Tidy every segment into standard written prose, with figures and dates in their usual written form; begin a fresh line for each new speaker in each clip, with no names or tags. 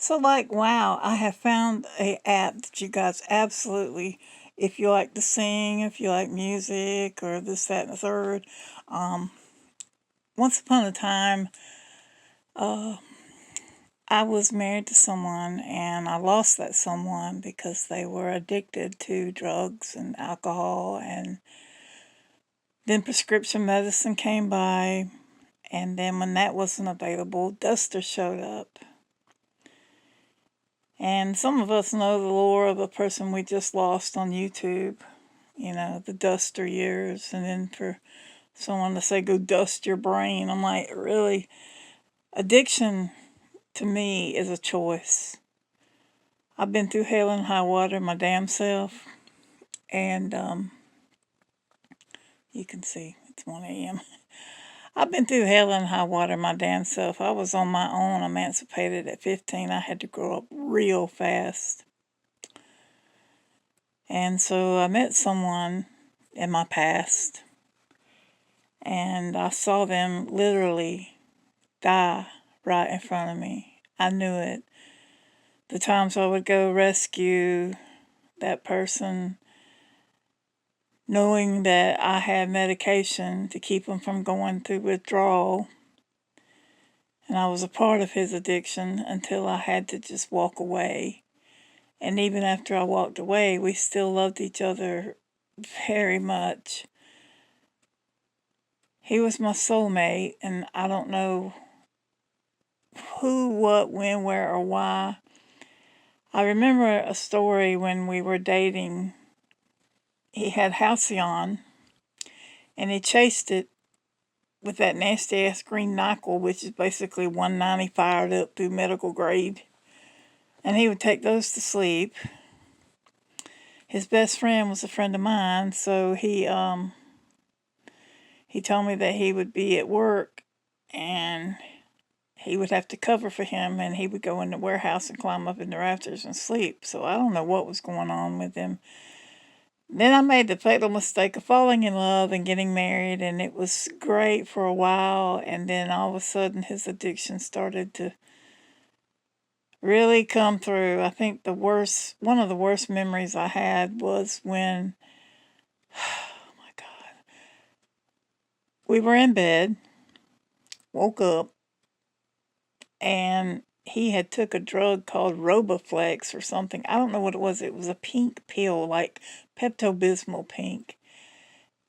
So, like, wow, I have found a app that you guys absolutely, if you like to sing, if you like music, or this, that, and the third. Um, Once upon a time, uh, I was married to someone, and I lost that someone because they were addicted to drugs and alcohol, and then prescription medicine came by, and then when that wasn't available, Duster showed up. And some of us know the lore of a person we just lost on YouTube, the duster years. And then for someone to say, go dust your brain, I'm like, really? Addiction to me is a choice. I've been through hell and high water my damn self. And you can see it's 1 a.m. I've been through hell and high water my damn self. I was on my own, emancipated at 15. I had to grow up real fast. And so I met someone in my past, and I saw them literally die right in front of me. I knew it. The times I would go rescue that person, knowing that I had medication to keep him from going through withdrawal, and I was a part of his addiction until I had to just walk away. And even after I walked away, we still loved each other very much. He was my soulmate, and I don't know who, what, when, where, or why. I remember a story when we were dating. He had Halcyon, and he chased it with that nasty ass green NyQuil, which is basically 190 fired up through medical grade. And he would take those to sleep. His best friend was a friend of mine, so he told me that he would be at work and he would have to cover for him, and he would go in the warehouse and climb up in the rafters and sleep. So I don't know what was going on with him. Then I made the fatal mistake of falling in love and getting married, and it was great for a while. And then all of a sudden, his addiction started to really come through. I think one of the worst memories I had was when, oh my God, we were in bed, woke up, and he had took a drug called Roboflex or something. I don't know what it was. It was a pink pill, like Pepto-Bismol pink.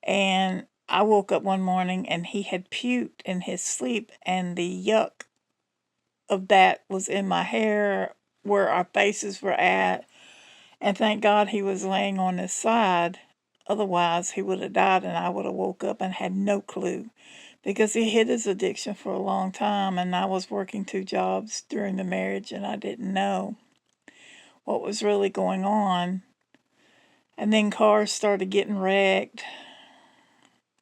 And I woke up one morning and he had puked in his sleep, and the yuck of that was in my hair where our faces were at. And thank God he was laying on his side. Otherwise, he would have died, and I would have woke up and had no clue, because he hid his addiction for a long time, and I was working 2 jobs during the marriage, and I didn't know what was really going on. And then cars started getting wrecked.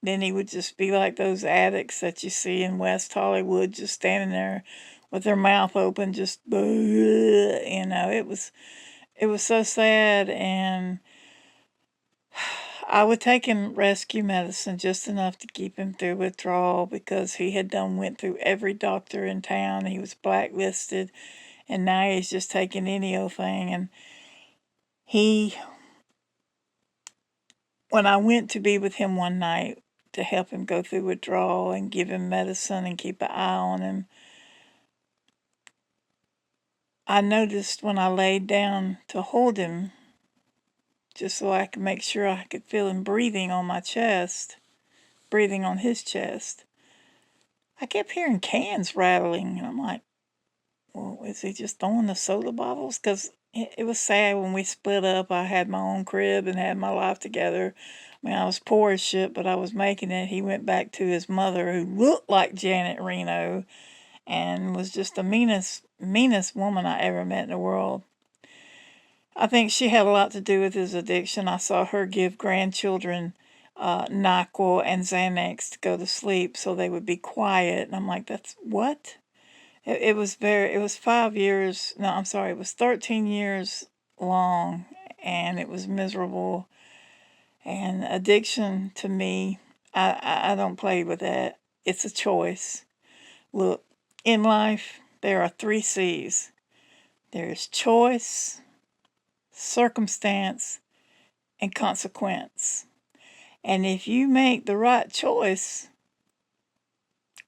Then he would just be like those addicts that you see in West Hollywood, just standing there with their mouth open, just it was so sad. And I would take him rescue medicine just enough to keep him through withdrawal, because he had went through every doctor in town. He was blacklisted, and now he's just taking any old thing. And he, when I went to be with him one night to help him go through withdrawal and give him medicine and keep an eye on him, I noticed when I laid down to hold him, just so I could make sure I could feel him breathing on my chest, breathing on his chest, I kept hearing cans rattling. And I'm like, well, is he just throwing the soda bottles? Because it was sad when we split up. I had my own crib and had my life together. I mean, I was poor as shit, but I was making it. He went back to his mother, who looked like Janet Reno and was just the meanest woman I ever met in the world. I think she had a lot to do with his addiction. I saw her give grandchildren NyQuil and Xanax to go to sleep so they would be quiet. And I'm like, that's what? It was 5 years. No, I'm sorry. It was 13 years long, and it was miserable. And addiction to me, I don't play with that. It's a choice. Look, in life, there are 3 C's: There's choice, circumstance, and consequence. And if you make the right choice,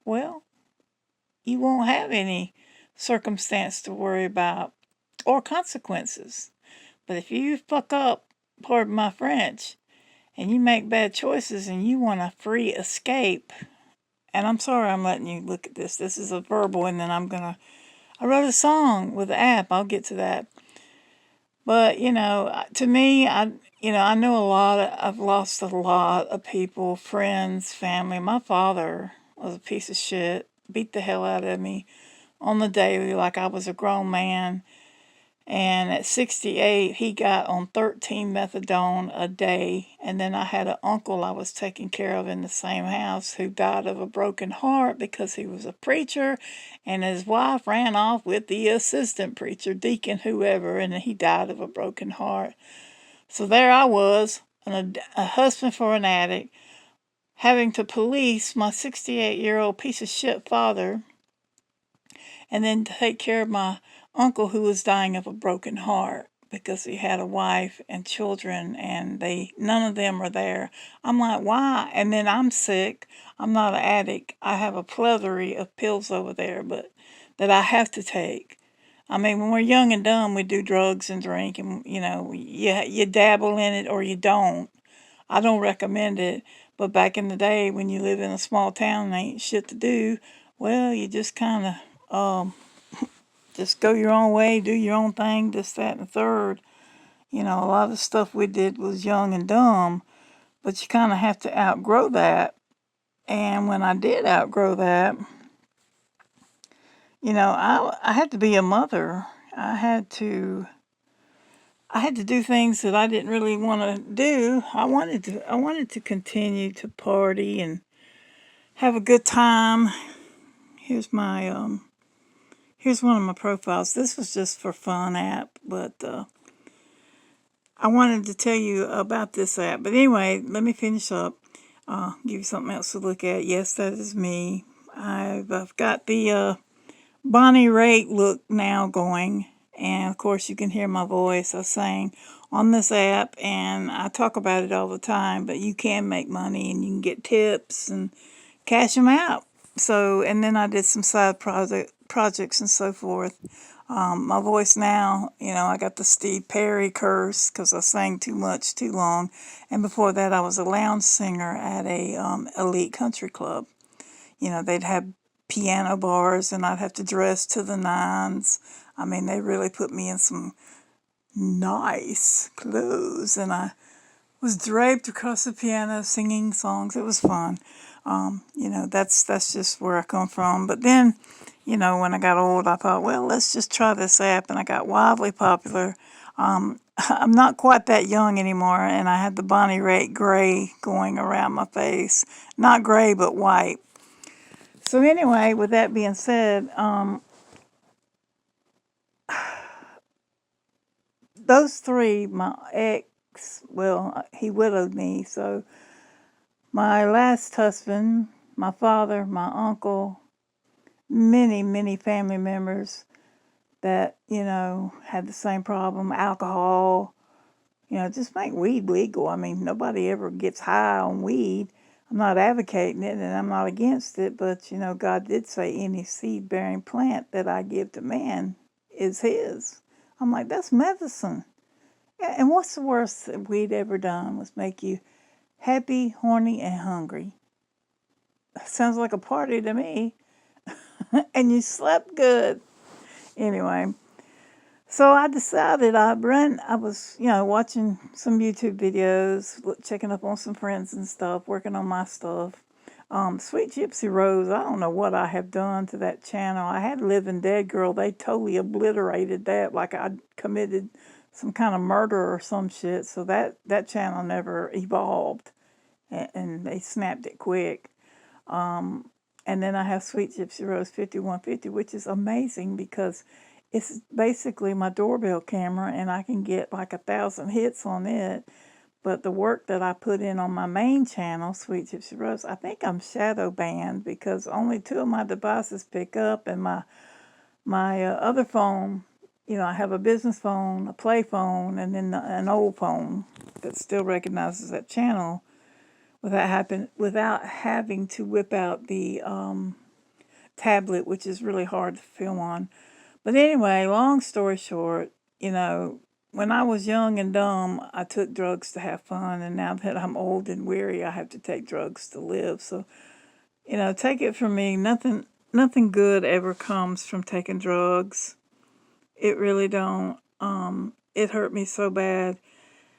well, you won't have any circumstance to worry about or consequences. But if you fuck up, pardon my French, and you make bad choices and you want a free escape, and I'm sorry I'm letting you look at this. This is a verbal, and then I wrote a song with the app. I'll get to that. But, to me, I know I've lost a lot of people, friends, family. My father was a piece of shit, beat the hell out of me on the daily like I was a grown man. And at 68, he got on 13 methadone a day. And then I had an uncle I was taking care of in the same house who died of a broken heart because he was a preacher. And his wife ran off with the assistant preacher, deacon, whoever, and he died of a broken heart. So there I was, a husband for an addict, having to police my 68-year-old piece of shit father and then take care of my uncle who was dying of a broken heart because he had a wife and children and none of them are there. I'm like, why? And then I'm sick. I'm not an addict. I have a plethora of pills over there, but that I have to take. I mean, when we're young and dumb, we do drugs and drink, and you dabble in it or you don't. I don't recommend it, but back in the day when you live in a small town and ain't shit to do, well, you just kind of just go your own way, do your own thing, this, that, and the third. A lot of stuff we did was young and dumb, but you kind of have to outgrow that. And when I did outgrow that, I had to be a mother. I had to do things that I didn't really want to do. I wanted to continue to party and have a good time. Here's here's one of my profiles. This was just for fun app, but I wanted to tell you about this app. But anyway, let me finish up. Give you something else to look at. Yes, that is me. I've got the Bonnie Raitt look now going. And of course, you can hear my voice. I sang on this app and I talk about it all the time. But you can make money and you can get tips and cash them out. So, and then I did some side projects and so forth. My voice now, I got the Steve Perry curse because I sang too much too long. And before that, I was a lounge singer at a elite country club. They'd have piano bars and I'd have to dress to the nines. I mean, they really put me in some nice clothes and I was draped across the piano singing songs. It was fun. That's just where I come from. But then, when I got old, I thought, well, let's just try this app, and I got wildly popular. I'm not quite that young anymore, and I had the Bonnie Raitt gray going around my face. Not gray, but white. So anyway, with that being said, those three, my ex, well, he widowed me, so my last husband, my father, my uncle, many, many family members that, had the same problem, alcohol, just make weed legal. I mean, nobody ever gets high on weed. I'm not advocating it and I'm not against it, but, God did say any seed bearing plant that I give to man is his. I'm like, that's medicine. And what's the worst that weed ever done was make you happy, horny, and hungry. Sounds like a party to me. And you slept good. Anyway, so I decided I was, watching some YouTube videos, checking up on some friends and stuff, working on my stuff. Sweet Gypsy Rose, I don't know what I have done to that channel. I had Living Dead Girl. They totally obliterated that like I committed some kind of murder or some shit. So that channel never evolved. And they snapped it quick. And then I have Sweet Gypsy Rose 5150, which is amazing because it's basically my doorbell camera and I can get like 1,000 hits on it. But the work that I put in on my main channel, Sweet Gypsy Rose, I think I'm shadow banned because only 2 of my devices pick up and my other phone, I have a business phone, a play phone, and then an old phone that still recognizes that channel without having to whip out the tablet, which is really hard to film on. But anyway, long story short, when I was young and dumb, I took drugs to have fun, and now that I'm old and weary, I have to take drugs to live. So, take it from me, nothing good ever comes from taking drugs. It really don't. It hurt me so bad.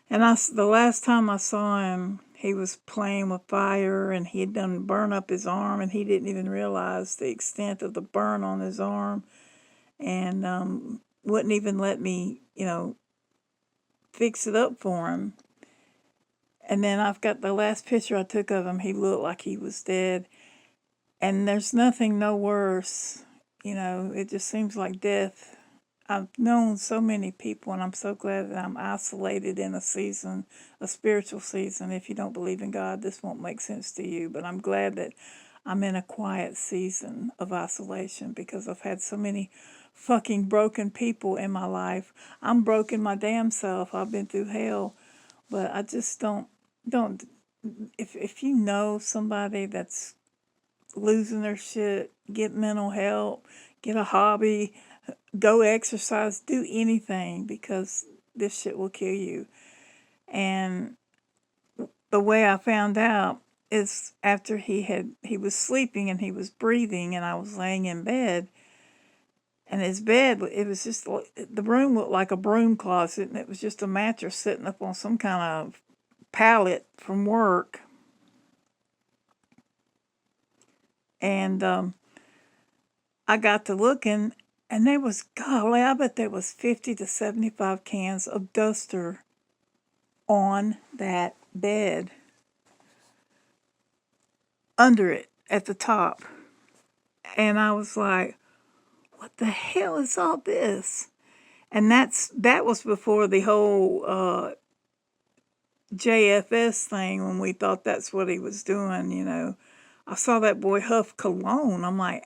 And the last time I saw him, he was playing with fire, and he had done burn up his arm, and he didn't even realize the extent of the burn on his arm, and wouldn't even let me, fix it up for him. And then I've got the last picture I took of him. He looked like he was dead. And there's nothing no worse. It just seems like death. I've known so many people, and I'm so glad that I'm isolated in a spiritual season. If you don't believe in God, this won't make sense to you. But I'm glad that I'm in a quiet season of isolation because I've had so many fucking broken people in my life. I'm broken my damn self. I've been through hell, but I just don't. If you know somebody that's losing their shit, get mental help, get a hobby, go exercise, do anything, because this shit will kill you. And the way I found out is after he was sleeping and he was breathing, and I was laying in bed, and his bed, it was just, the room looked like a broom closet, and it was just a mattress sitting up on some kind of pallet from work. And I got to looking, and there was, golly, I bet there was 50 to 75 cans of Duster on that bed, under it, at the top. And I was like, what the hell is all this? And that was before the whole JFS thing, when we thought that's what he was doing. I saw that boy huff cologne. I'm like,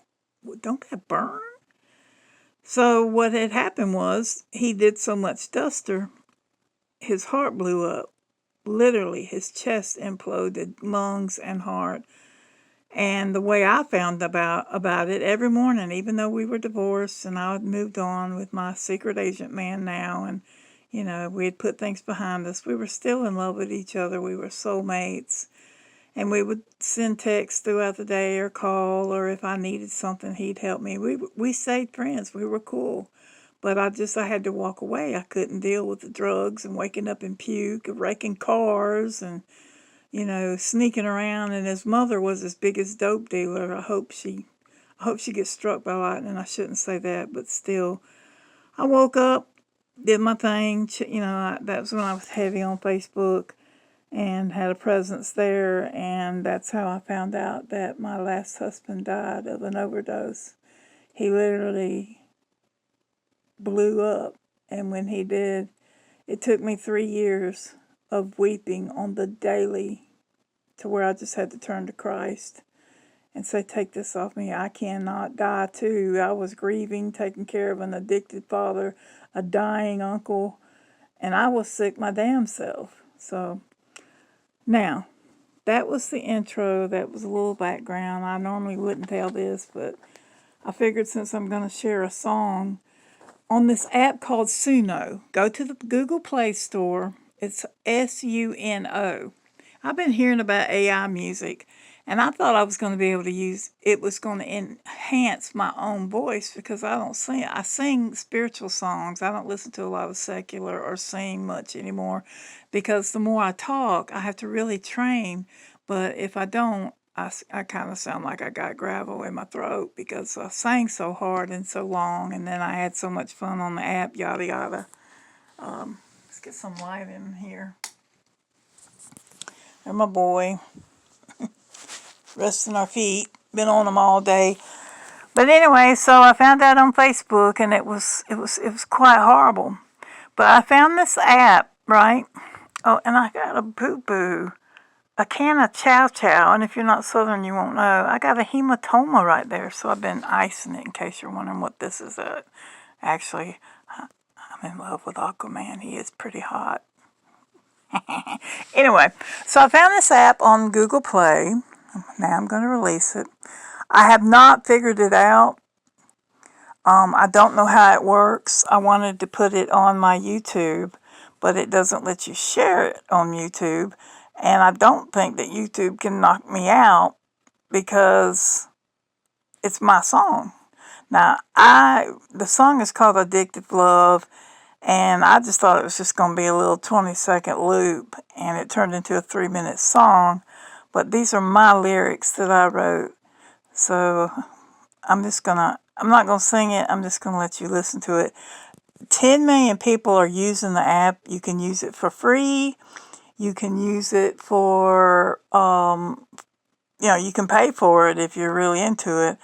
don't that burn? So what had happened was he did so much Duster, his heart blew up. Literally, his chest imploded, lungs and heart. And the way I found about it, every morning, even though we were divorced and I had moved on with my secret agent man now, and we had put things behind us, we were still in love with each other. We were soulmates. And we would send texts throughout the day or call, or if I needed something, he'd help me. We stayed friends. We were cool. But I had to walk away. I couldn't deal with the drugs and waking up in puke, wrecking cars, and sneaking around. And his mother was his biggest dope dealer. I hope she gets struck by lightning. I shouldn't say that, but still. I woke up, did my thing. That was when I was heavy on Facebook and had a presence there. And that's how I found out that my last husband died of an overdose. He literally blew up. And when he did, it took me 3 years of weeping on the daily, to where I just had to turn to Christ and say, take this off me. I cannot die too. I was grieving, taking care of an addicted father, a dying uncle, and I was sick my damn self. So now, that was the intro. That was a little background. I normally wouldn't tell this, but I figured since I'm going to share a song on this app called Suno, go to the Google Play Store. It's SUNO. I've been hearing about AI music, and I thought I was going to be able to it was going to enhance my own voice, because I don't sing. I sing spiritual songs. I don't listen to a lot of secular or sing much anymore, because the more I talk, I have to really train. But if I don't, I kind of sound like I got gravel in my throat, because I sang so hard and so long, and then I had so much fun on the app, yada yada. Let's get some light in here. There's my boy, resting our feet. Been on them all day. But anyway, so I found out on Facebook, and it was quite horrible. But I found this app, right? Oh, and I got a boo-boo, a can of Chow Chow, and if you're not Southern, you won't know. I got a hematoma right there, so I've been icing it, in case you're wondering what this is. Actually, in love with Aquaman. He is pretty hot. Anyway, so I found this app on Google Play. Now I'm going to release it. I have not figured it out. I don't know how it works. I wanted to put it on my YouTube, but it doesn't let you share it on YouTube. And I don't think that YouTube can knock me out because it's my song. Now, the song is called Addictive Love, and I just thought it was just going to be a little 20-second loop, and it turned into a 3-minute song. But these are my lyrics that I wrote. So I'm not going to sing it. I'm just going to let you listen to it. 10 million people are using the app. You can use it for free. You can use it for, you can pay for it if you're really into it.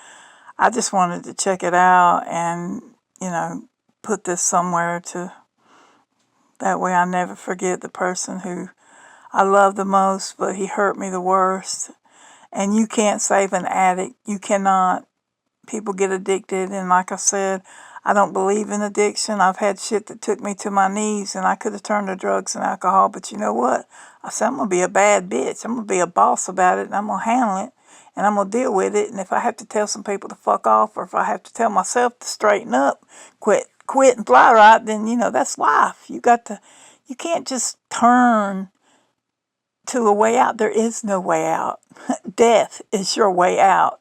I just wanted to check it out and, put this somewhere that way I never forget the person who I love the most, but he hurt me the worst. And you can't save an addict. You cannot. People get addicted, and like I said, I don't believe in addiction. I've had shit that took me to my knees, and I could have turned to drugs and alcohol, but you know what? I said, I'm going to be a bad bitch. I'm going to be a boss about it, and I'm going to handle it, and I'm going to deal with it, and if I have to tell some people to fuck off, or if I have to tell myself to straighten up, quit and fly right, then, that's life. You can't just turn to a way out. There is no way out. Death is your way out.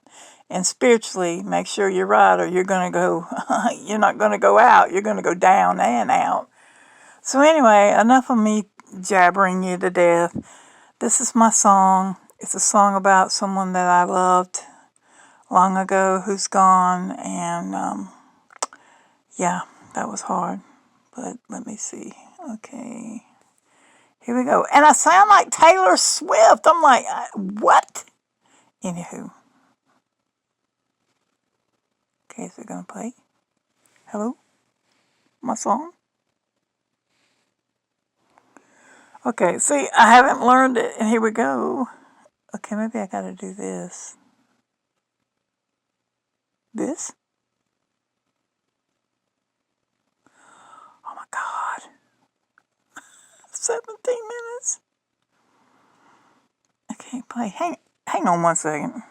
And spiritually, make sure you're right, or you're not going to go out. You're going to go down and out. So anyway, enough of me jabbering you to death. This is my song. It's a song about someone that I loved long ago who's gone. And yeah, that was hard. But let me see. Okay. Here we go. And I sound like Taylor Swift. I'm like, what? Anywho. Okay, is it going to play? Hello? My song? Okay, see, I haven't learned it, and here we go. Okay, maybe I gotta do this. This? Oh my God. 17 minutes. Okay, play. Hang on 1 second.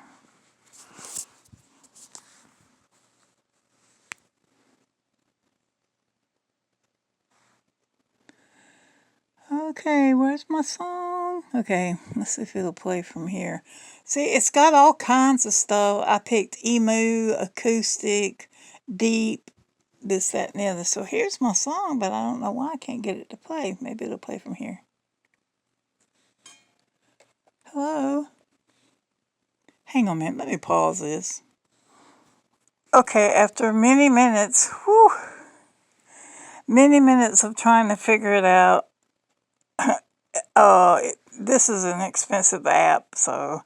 Okay, where's my song? Okay, let's see if it'll play from here. See, it's got all kinds of stuff. I picked emu, acoustic, deep, this, that, and the other. So here's my song, but I don't know why I can't get it to play. Maybe it'll play from here. Hello? Hang on a minute, let me pause this. Okay, after many minutes of trying to figure it out, this is an expensive app, so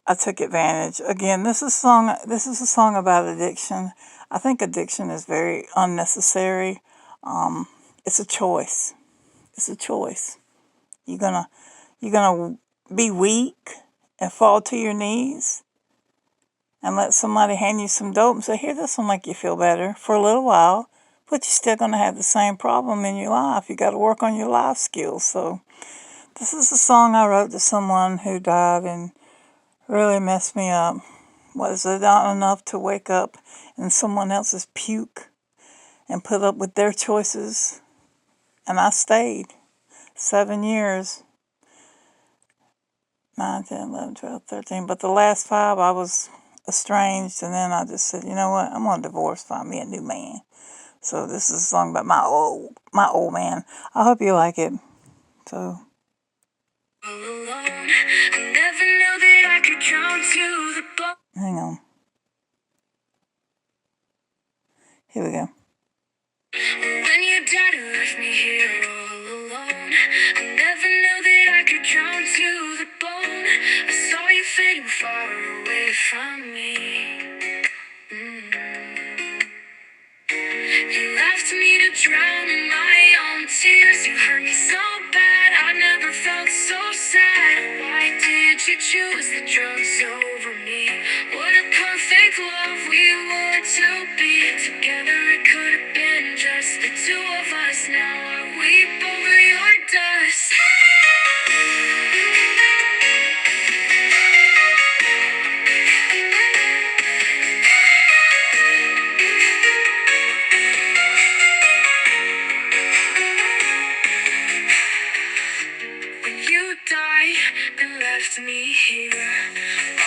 I took advantage. Again, this is a song about addiction. I think addiction is very unnecessary. It's a choice. It's a choice. You're gonna be weak and fall to your knees and let somebody hand you some dope and say, here, this will make you feel better for a little while, but you're still going to have the same problem in your life. You got to work on your life skills. So this is a song I wrote to someone who died and really messed me up. Was it not enough to wake up in someone else's puke and put up with their choices? And I stayed 7 years. 9, 10, 11, 12, 13. But the last 5, I was estranged, and then I just said, you know what? I'm going to divorce, find me a new man. So this is a song about my old man. I hope you like it. So. All alone, I never knew that I could count to the bone. Hang on. Here we go. When you died and left me here all alone, I never knew that I could count to the bone. I saw you fading far away from me. You left me to drown in my own tears. You hurt me so bad, I never felt so sad. Why did you choose the drugs over me? What a perfect love we were to be. Together it could have been just
the two of us now. I weep over your dust. When you died and left me here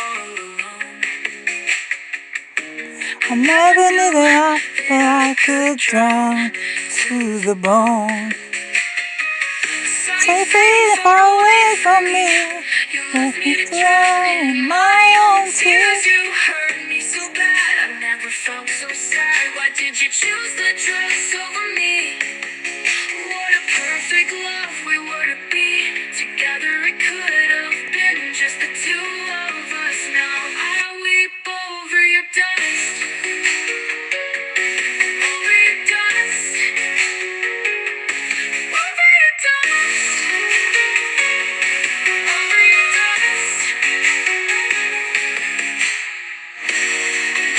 all alone,
I never knew that I could drown to the bone. Take me far away from me.
you left me to drown in my own tears. You hurt me so bad, I never felt so sad. Why did you choose the drugs over me? What a perfect love we were to be. Together it could have been just the two of us. Now I weep over your dust. Over your dust. Over your dust. Over your dust.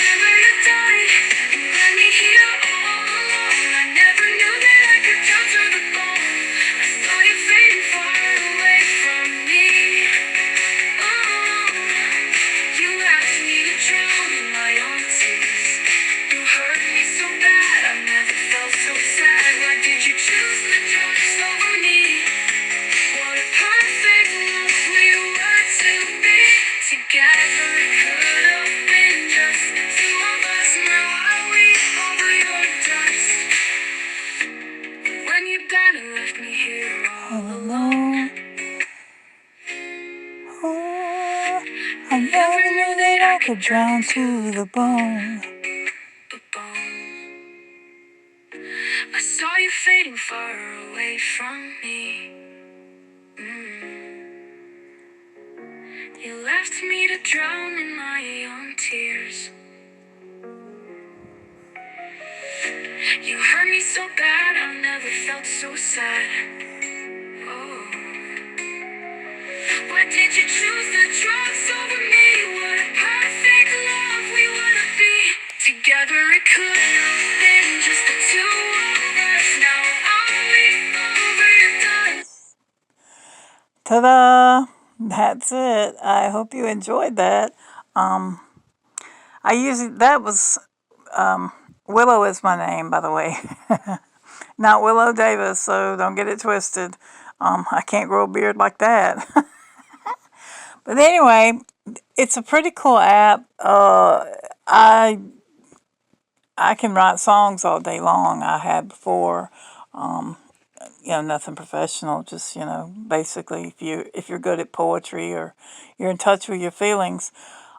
Never to die and let me here all alone. I never knew that I could drown to the bone. I saw you fading far away from me. Oh, you left me to drown in my own tears. You hurt me so bad, I never felt so sad. Why did you choose the drugs over me? What a perfect love we were to be. Together it could have been just the two of us. Now I weep over your dust. When you died and left me here all alone.
Oh, I never knew that I could drown to the bone.
The bone. I saw you fading far away from me. You left me to drown in my own tears. You hurt me so bad, I never felt so sad. Oh, why did you choose the drugs over me? What a perfect love we would have been. Together it could have been just the two of us. Now I'll weep over your dust.
Ta-da! That's it. I hope you enjoyed that. That was Willow is my name, by the way. Not Willow Davis, so don't get it twisted. I can't grow a beard like that. But anyway, it's a pretty cool app. I can write songs all day long. I had before. Nothing professional. Just basically, if you're good at poetry or you're in touch with your feelings.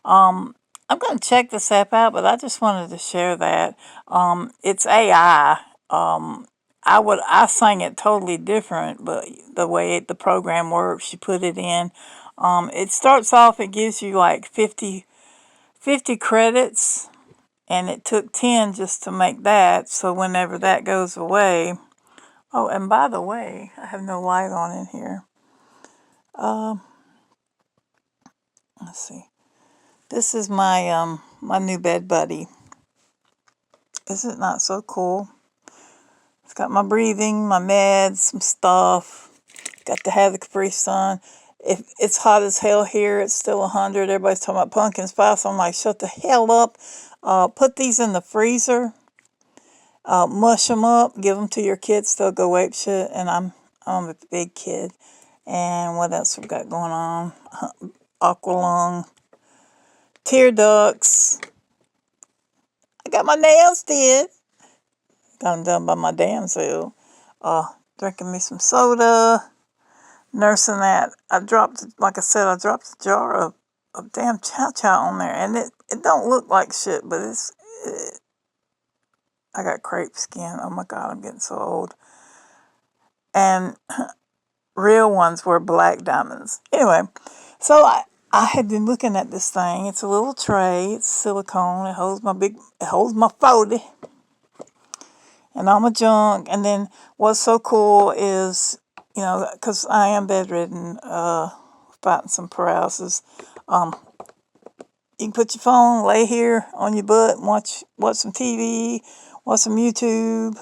I'm going to check this app out, but I just wanted to share that. It's AI. I sang it totally different, but the way the program works, you put it in. It starts off, it gives you like 50 credits, and it took 10 just to make that. So whenever that goes away, oh, and by the way, I have no light on in here. Let's see. This is my my new bed buddy. Is it not so cool? It's got my breathing, my meds, some stuff. Got to have the Capri Sun. If it's hot as hell here, it's still 100. Everybody's talking about pumpkin spice. I'm like, shut the hell up. Put these in the freezer. Mush them up. Give them to your kids. They'll go ape shit. And I'm a big kid. And what else we got going on? Aqualung. Tear ducts. I got my nails did. Got them done by my damn self. Drinking me some soda. Nursing that. Like I said, I dropped a jar of damn chow chow on there. And it don't look like shit, but I got crepe skin. Oh my God, I'm getting so old. And real ones were black diamonds. Anyway, so I had been looking at this thing. It's a little tray. It's silicone. It holds my 40 and all my junk. And then what's so cool is, because I am bedridden, fighting some paralysis. You can put your phone, lay here on your butt, and watch some TV, watch some YouTube.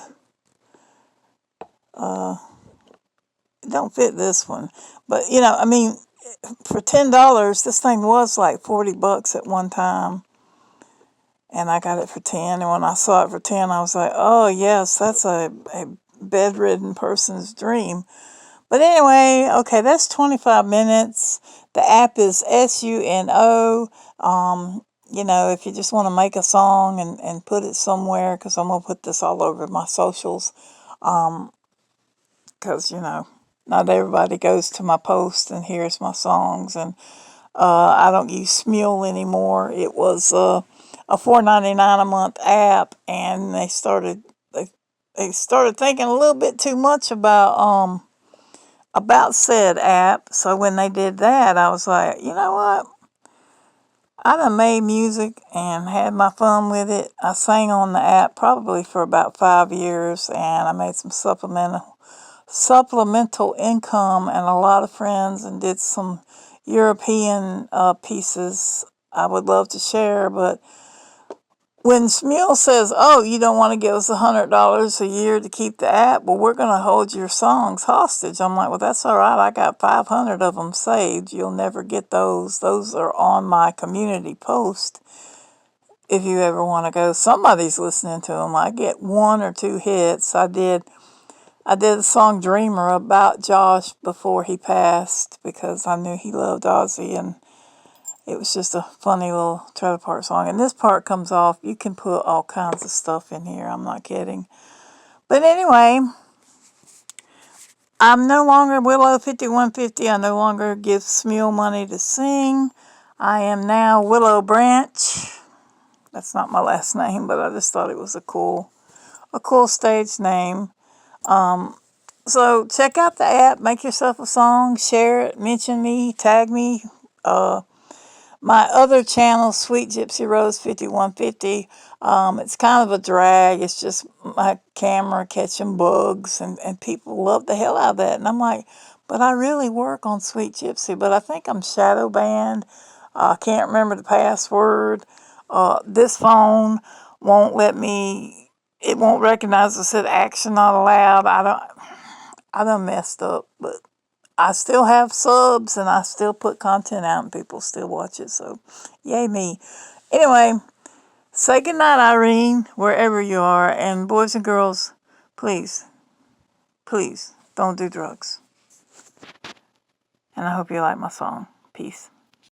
It don't fit this one, but I mean, for $10, this thing was like $40 at one time, and I got it for 10. And when I saw it for 10, I was like, oh yes, that's a bedridden person's dream. But anyway, okay, that's 25 minutes. The app is SUNO. If you just want to make a song and put it somewhere, because I'm going to put this all over my socials, because, not everybody goes to my post and hears my songs. And I don't use Smule anymore. It was a $4.99 a month app, and they started thinking a little bit too much about said app. So when they did that, I was like, you know what? I done made music and had my fun with it. I sang on the app probably for about 5 years, and I made some supplemental income and a lot of friends, and did some European pieces I would love to share. But when Smule says, oh, you don't want to give us $100 a year to keep the app, well, we're going to hold your songs hostage. I'm like, well, that's all right. I got 500 of them saved. You'll never get those. Those are on my community post. If you ever want to go, somebody's listening to them. I get 1 or 2 hits. I did the song Dreamer about Josh before he passed, because I knew he loved Ozzy, and it was just a funny little trailer park song. And this part comes off. You can put all kinds of stuff in here. I'm not kidding. But anyway, I'm no longer Willow 5150. I no longer give Smule money to sing. I am now Willow Branch. That's not my last name, but I just thought it was a cool stage name. So check out the app, make yourself a song, share it, mention me, tag me. My other channel, Sweet Gypsy Rose 5150, it's kind of a drag. It's just my camera catching bugs, and people love the hell out of that. And I'm like, but I really work on Sweet Gypsy, but I think I'm shadow banned. I can't remember the password. This phone won't let me, it won't recognize it said action not allowed. I done messed up, but I still have subs, and I still put content out, and people still watch it. So, yay me. Anyway, say goodnight, Irene, wherever you are. And boys and girls, please, please don't do drugs. And I hope you like my song. Peace.